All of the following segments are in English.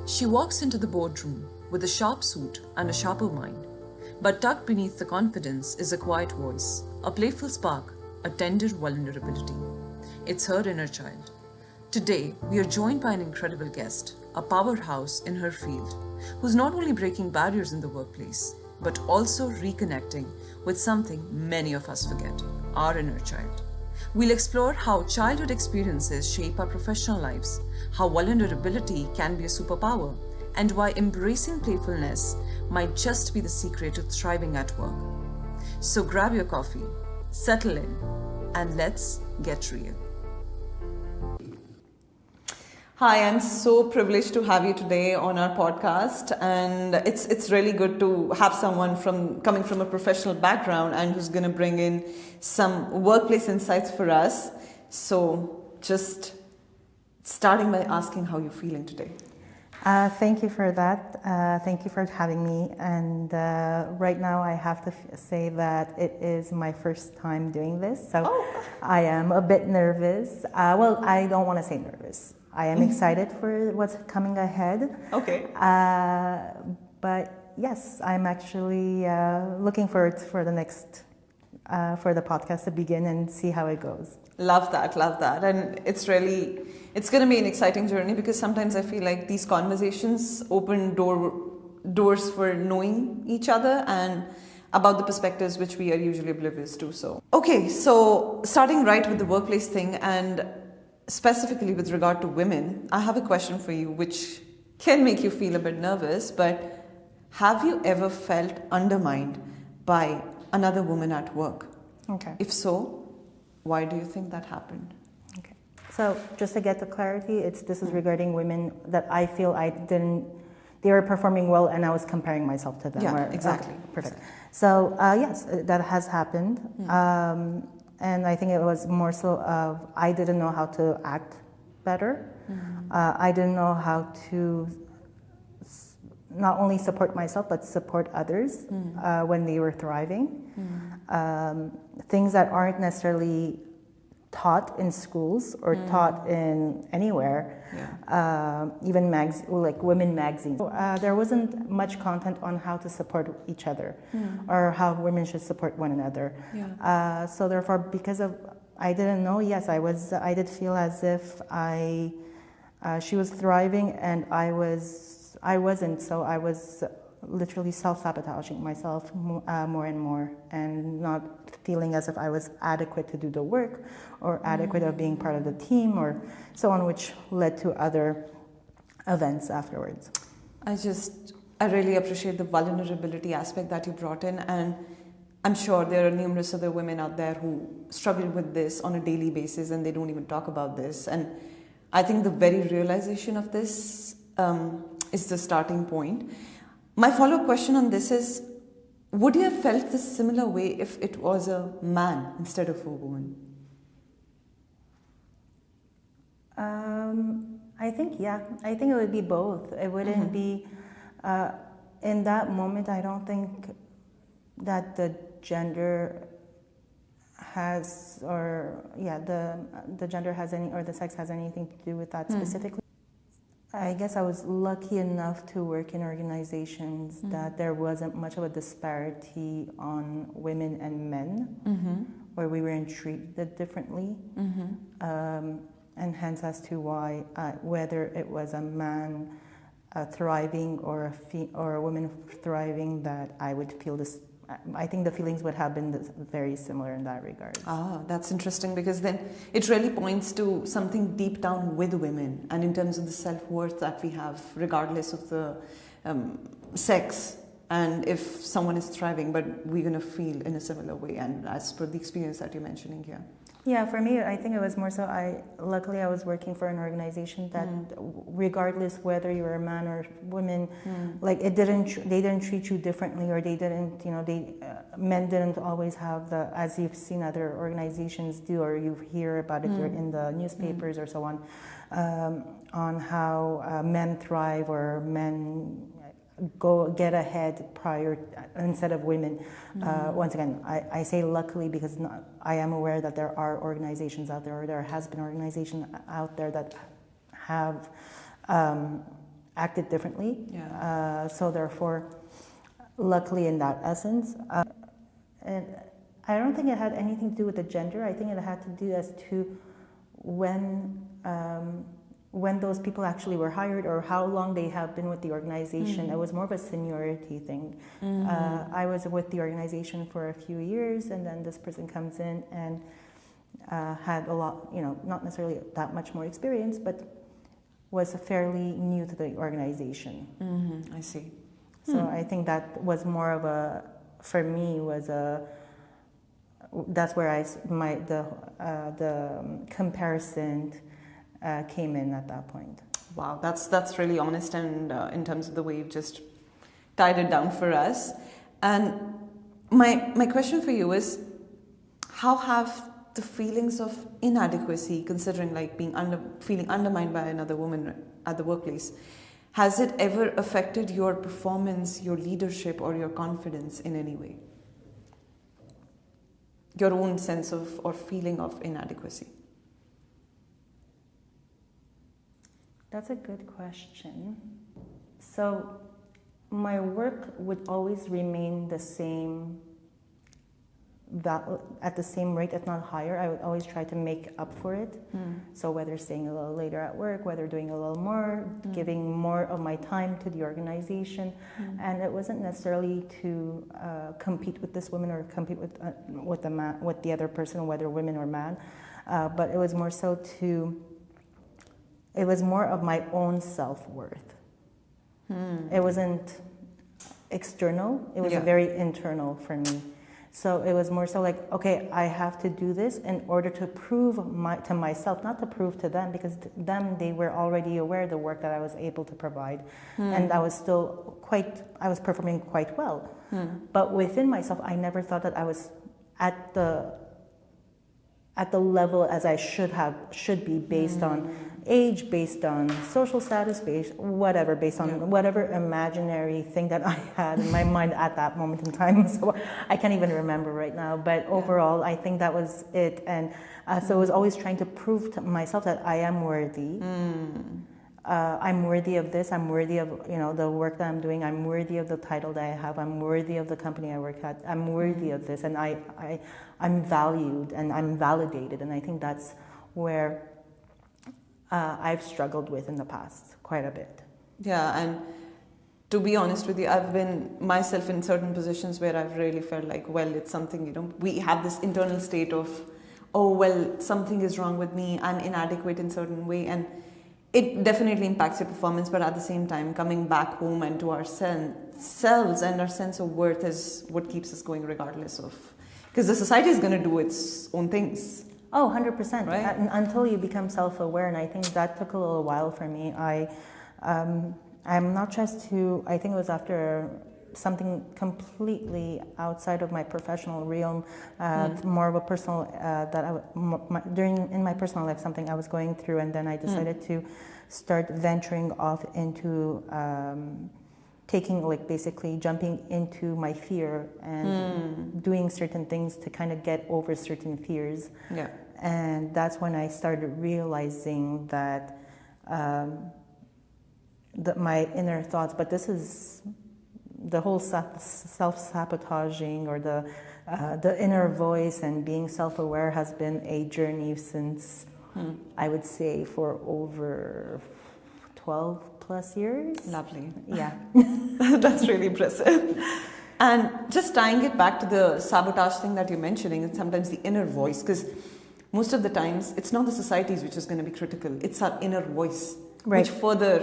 She walks into the boardroom with a sharp suit and a sharper mind. But tucked beneath the confidence is a quiet voice, a playful spark, a tender vulnerability. It's her inner child. Today, we are joined by an incredible guest, a powerhouse in her field, who's not only breaking barriers in the workplace, but also reconnecting with something many of us forget, our inner child. We'll explore how childhood experiences shape our professional lives, how vulnerability can be a superpower, and why embracing playfulness might just be the secret to thriving at work. So grab your coffee, settle in, and let's get real. Hi, I'm so privileged to have you today on our podcast, and it's really good to have someone coming from a professional background and who's going to bring in some workplace insights for us. So, just starting by asking how you're feeling today. Thank you for that. Thank you for having me. And right now, I have to say that it is my first time doing this, so I am a bit nervous. Well, I don't want to say nervous. I am excited for what's coming ahead. Okay. But yes, I'm actually looking forward for the next, for the podcast to begin and see how it goes. Love that. And it's going to be an exciting journey because sometimes I feel like these conversations open doors for knowing each other and about the perspectives which we are usually oblivious to. So starting right with the workplace thing and specifically with regard to women, I have a question for you which can make you feel a bit nervous, but have you ever felt undermined by another woman at work? Okay. If so, why do you think that happened? Okay. So just to get the clarity, this is regarding women that I feel they were performing well and I was comparing myself to them. Yeah, exactly. Okay, perfect. So yes, that has happened. And I think it was more so of I didn't know how to act better. I didn't know how to not only support myself but support others when they were thriving. Things that aren't necessarily taught in schools or taught in anywhere, even like women magazines. There wasn't much content on how to support each other or how women should support one another. So therefore, because of I didn't know, yes, I did feel as if she was thriving and I wasn't. So I was literally self-sabotaging myself more and more and not feeling as if I was adequate to do the work or adequate of being part of the team or so on, which led to other events afterwards. I really appreciate the vulnerability aspect that you brought in, and I'm sure there are numerous other women out there who struggle with this on a daily basis and they don't even talk about this. And I think the very realization of this is the starting point. My follow-up question on this is, would you have felt this similar way if it was a man instead of a woman? I think it would be both. It wouldn't be, in that moment, I don't think that the gender has, the gender has any, or the sex has anything to do with that specifically. I guess I was lucky enough to work in organizations that there wasn't much of a disparity on women and men, where we were treated differently, and hence as to why whether it was a man thriving or a woman thriving, that I would feel this. I think the feelings would have been very similar in that regard. That's interesting because then it really points to something deep down with women and in terms of the self-worth that we have regardless of the sex and if someone is thriving, but we're going to feel in a similar way and as per the experience that you're mentioning here. Yeah, for me, I think it was more so luckily I was working for an organization that regardless whether you were a man or woman, like they didn't treat you differently, or they didn't, men didn't always have as you've seen other organizations do, or you hear about it in the newspapers or so on how men thrive or men get ahead instead of women. Once again, I say luckily because I am aware that there are organizations out there, or there has been organizations out there that have acted differently. Yeah. So therefore, luckily in that essence, and I don't think it had anything to do with the gender. I think it had to do as to when those people actually were hired or how long they have been with the organization. It was more of a seniority thing. I was with the organization for a few years, and then this person comes in and had a lot, not necessarily that much more experience, but was fairly new to the organization. I see. So I think that was more of for me, that's where the comparison came in at that point. Wow, that's really honest, and in terms of the way you've just tied it down for us. And my question for you is, how have the feelings of inadequacy, considering like feeling undermined by another woman at the workplace, has it ever affected your performance, your leadership, or your confidence in any way? Your own sense of or feeling of inadequacy? That's a good question. So my work would always remain the same, at the same rate, if not higher. I would always try to make up for it. So whether staying a little later at work, whether doing a little more, giving more of my time to the organization. And it wasn't necessarily to compete with this woman or compete with the other person, whether women or man, but it was more so it was more of my own self-worth. It wasn't external, it was very internal for me. So it was more so like, okay, I have to do this in order to prove to myself, not to prove to them, because they were already aware of the work that I was able to provide. And I was performing quite well. But within myself, I never thought that I was at the level as I should be based on age, based on social status, based on whatever imaginary thing that I had in my mind at that moment in time. So I can't even remember right now. But overall, I think that was it. And so I was always trying to prove to myself that I am worthy. I'm worthy of this. I'm worthy of the work that I'm doing. I'm worthy of the title that I have. I'm worthy of the company I work at. I'm worthy of this, and I'm valued and I'm validated. And I think that's where I've struggled with in the past quite a bit. Yeah, and to be honest with you, I've been myself in certain positions where I've really felt like, well, it's something, we have this internal state of, oh, well, something is wrong with me. I'm inadequate in a certain way, and it definitely impacts your performance, but at the same time, coming back home and to ourselves and our sense of worth is what keeps us going regardless of... Because the society is going to do its own things. Oh, 100%. Right? Until you become self-aware, and I think that took a little while for me. I'm not just I think it was after something completely outside of my professional realm, more of a personal, in my personal life, something I was going through, and then I decided to start venturing off into basically jumping into my fear and doing certain things to kind of get over certain fears. Yeah. And that's when I started realizing that my inner thoughts, but this is the whole self-sabotaging or the inner voice and being self-aware has been a journey since, I would say, for over 12 plus years. Lovely. Yeah. That's really impressive. And just tying it back to the sabotage thing that you're mentioning, and sometimes the inner voice, because most of the times it's not the societies which is going to be critical, it's our inner voice, which further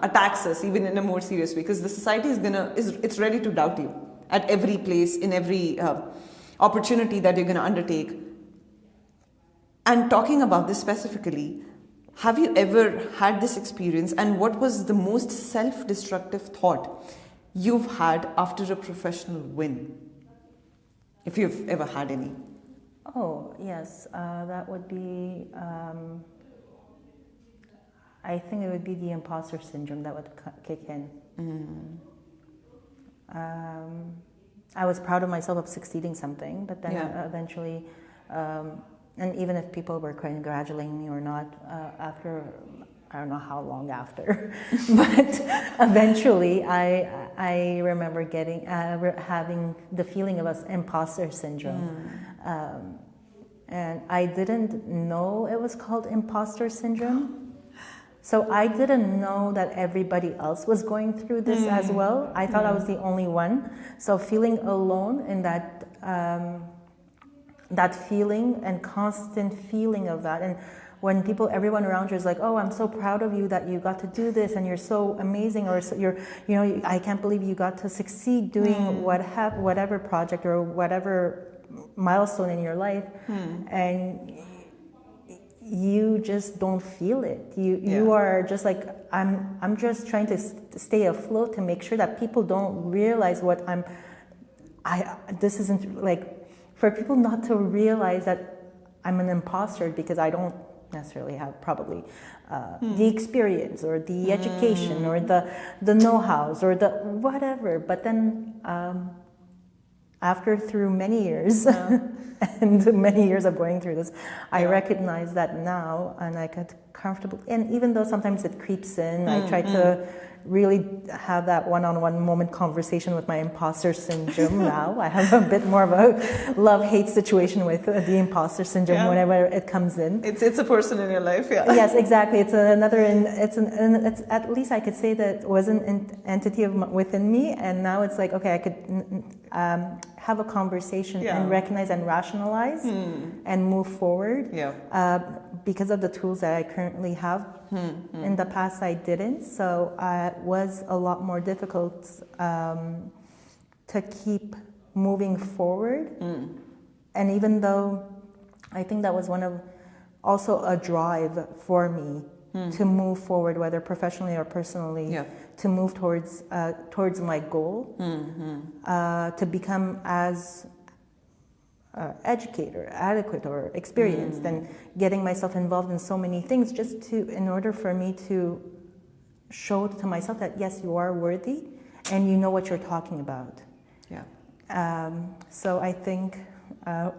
attacks us even in a more serious way, because the society it's ready to doubt you at every place, in every opportunity that you're going to undertake. And talking about this specifically, have you ever had this experience, and what was the most self-destructive thought you've had after a professional win, if you've ever had any? Oh, yes. That would be, I think it would be the imposter syndrome that would kick in. I was proud of myself of succeeding something, but then eventually, and even if people were congratulating me or not, after I don't know how long after, but eventually I remember getting having the feeling of imposter syndrome, and I didn't know it was called imposter syndrome. So I didn't know that everybody else was going through this as well. I thought I was the only one. So feeling alone in that that feeling and constant feeling of that, and when everyone around you is like, oh, I'm so proud of you that you got to do this and you're so amazing, or I can't believe you got to succeed doing whatever project or whatever milestone in your life, and you just don't feel it. You are just like, I'm just trying to stay afloat to make sure that people don't realize what this isn't like, for people not to realize that I'm an imposter because I don't necessarily have probably the experience or the education or the know-hows or the whatever. But then through many years and many years of going through this, I recognize that now, and I get comfortable. And even though sometimes it creeps in, I try to really have that one-on-one moment conversation with my imposter syndrome now. I have a bit more of a love-hate situation with the imposter syndrome whenever it comes in. It's a person in your life, Yes, exactly. It's another, it's at least I could say that it was an entity within me, and now it's like, okay, I could have a conversation and recognize and rationalize and move forward because of the tools that I currently have. In the past I didn't, so it was a lot more difficult to keep moving forward. And even though I think that was also a drive for me to move forward, whether professionally or personally, to move towards my goal, to become as educated or adequate or experienced, and getting myself involved in so many things in order for me to show to myself that yes, you are worthy and you know what you're talking about. So I think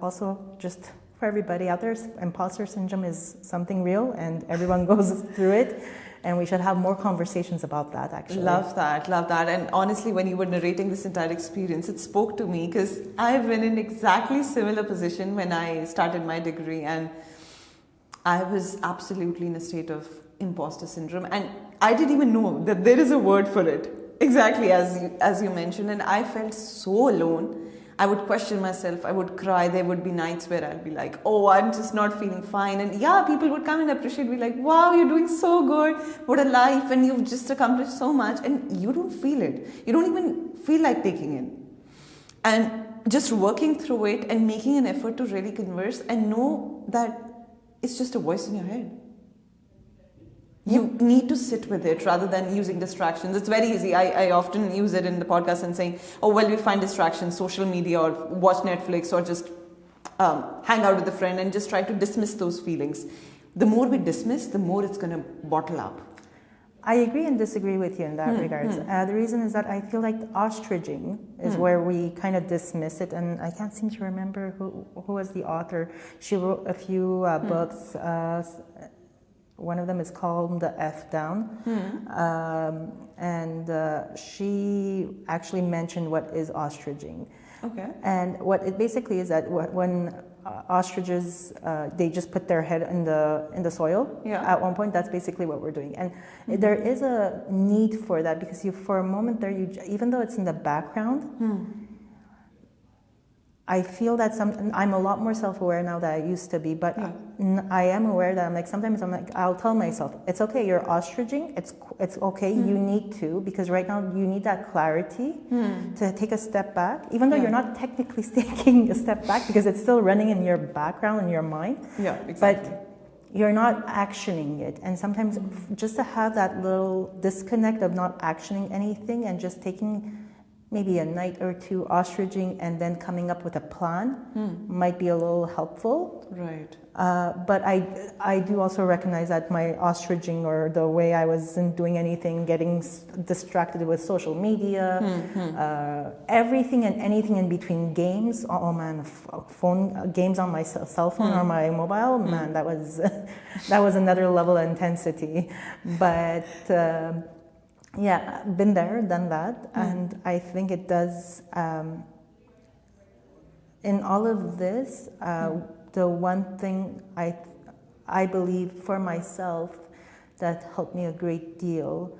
also just for everybody out there, imposter syndrome is something real and everyone goes through it. And we should have more conversations about that, actually. Love that. And honestly, when you were narrating this entire experience, it spoke to me because I've been in exactly similar position when I started my degree, and I was absolutely in a state of imposter syndrome, and I didn't even know that there is a word for it. Exactly as you mentioned, and I felt so alone. I would question myself, I would cry, there would be nights where I'd be like, oh, I'm just not feeling fine. And people would come and appreciate me like, wow, you're doing so good, what a life, and you've just accomplished so much, and you don't feel it. You don't even feel like taking it. And just working through it and making an effort to really converse and know that it's just a voice in your head. You need to sit with it rather than using distractions. It's very easy. I often use it in the podcast and saying, oh, well, we find distractions, social media or watch Netflix or just hang out with a friend and just try to dismiss those feelings. The more we dismiss, the more it's going to bottle up. I agree and disagree with you in that regards. The reason is that I feel like ostriching is where we kind of dismiss it, and I can't seem to remember who was the author. She wrote a few books. One of them is called The F Down. And she actually mentioned what is ostriching. Okay. And what it basically is that when ostriches, they just put their head in the soil. At one point, that's basically what we're doing. And there is a need for that because for a moment there, even though it's in the background, I feel that I'm a lot more self-aware now than I used to be, but I am aware that sometimes I'll tell myself, it's okay, you're ostriching, it's okay, you need to, because right now you need that clarity to take a step back, even though you're not technically taking a step back because it's still running in your background, in your mind. Yeah, exactly. But you're not actioning it. And sometimes just to have that little disconnect of not actioning anything and just taking maybe a night or two ostriching and then coming up with a plan might be a little helpful. Right. But I do also recognize that my ostriching, or the way I wasn't doing anything, getting distracted with social media, everything and anything in between, games, oh man, phone games on my cell phone or my mobile, man, that was another level of intensity. But yeah, been there, done that, and I think it does. In all of this, the one thing I believe for myself that helped me a great deal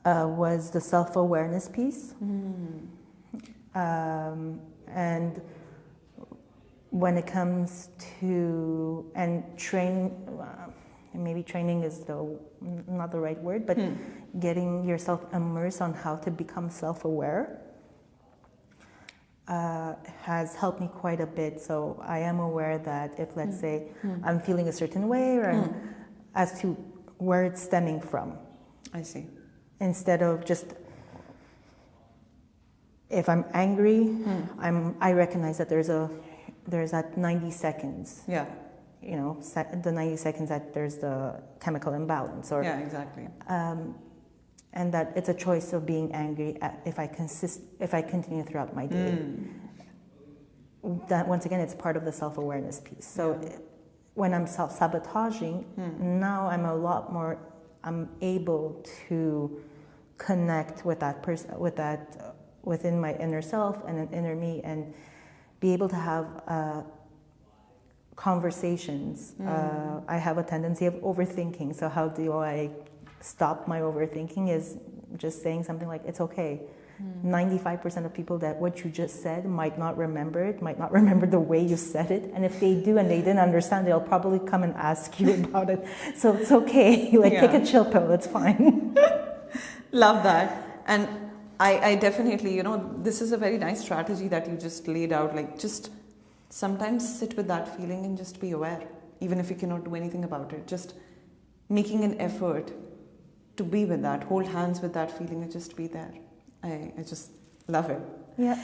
was the self-awareness piece. And when it comes to, and training, maybe training is not the right word, but getting yourself immersed on how to become self-aware has helped me quite a bit. So I am aware that if, let's say, I'm feeling a certain way, or as to where it's stemming from. I see. Instead of just, if I'm angry, I recognize that there's that 90 seconds. Yeah. You know, the 90 seconds that there's the chemical imbalance, or yeah, exactly. And that it's a choice of being angry if I continue throughout my day. That, once again, it's part of the self-awareness piece. So when I'm self-sabotaging, now I'm able to connect with that person, within my inner self and an inner me, and be able to have conversations. I have a tendency of overthinking. So how do I stop my overthinking? Is just saying something like, it's okay. 95% of people that what you just said might not remember it, might not remember the way you said it. And if they do and they didn't understand, they'll probably come and ask you about it. So it's okay. Like, take a chill pill. It's fine. Love that. And I definitely, this is a very nice strategy that you just laid out. Like, just sometimes sit with that feeling and just be aware, even if you cannot do anything about it. Just making an effort to be with that, hold hands with that feeling and just be there. I just love it. Yeah.